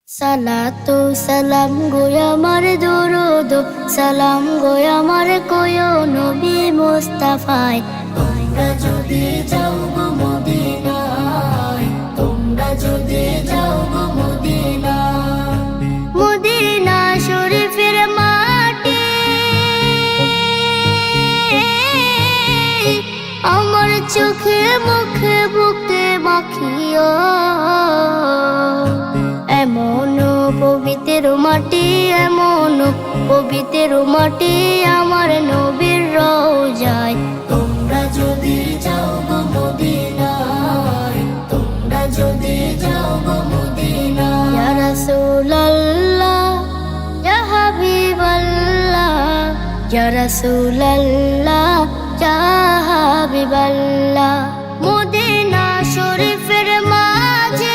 সালাতু সালাম গো আমার দরুদ সালাম গো আমার কোয় নবী মুস্তাফায়। তোমরা যদি যাও গো মদিনায়, তোমরা যদি যাও গো মদিনায়, মদিনা শরীফের মাটি আমার চোখে মুখে বুকে মাখিও। এমন পবিত্র মাটি, এমন পবিত্র মাটি আমার নবীর রওজায়। তোমরা যদি যাও গো মদিনায়, তোমরা যদি যাও গো মদিনায়। ইয়া রাসূলুল্লাহ ইয়া হাবিবাল্লাহ, ইয়া রাসূলুল্লাহ ইয়া হাবিবাল্লাহ। মদিনা শরীফের মাঝে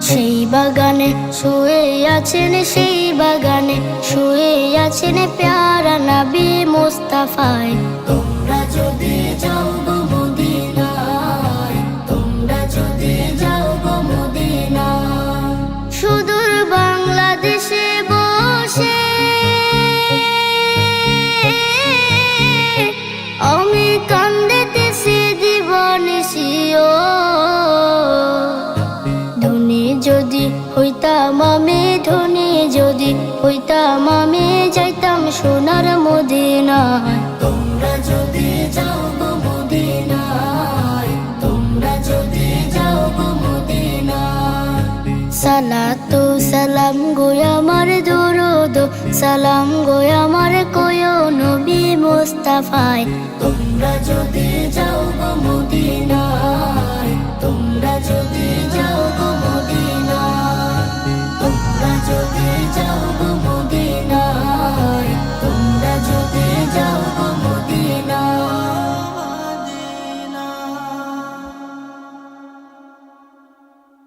সেই বাগানে শুয়ে আছেন, সেই বাগানে শুয়ে আছেন প্যারা নবী মুস্তাফায়। তোমরা যদি যাও গো মদিনায়, তোমরা যদি যাও গো মদিনায়। সুদূর বাংলাদেশে বসে আমি কান্দিতেছি দিবানিশিও। যদি হইতাম আমি ধনী, যদি হইতাম আমি যাইতাম সোনার মদিনায়। তোমরা যদি যাও গো মদিনায়, তোমরা যদি যাও গো মদিনায়। সালাতু সালাম গো আমার দরুদ সালাম গো আমার কোয় নবী মুস্তাফায়। তোমরা যদি যাও গো মদিনায়, তোমরা যদি যাও গো মদিনায়, তোমরা যদি যাও গো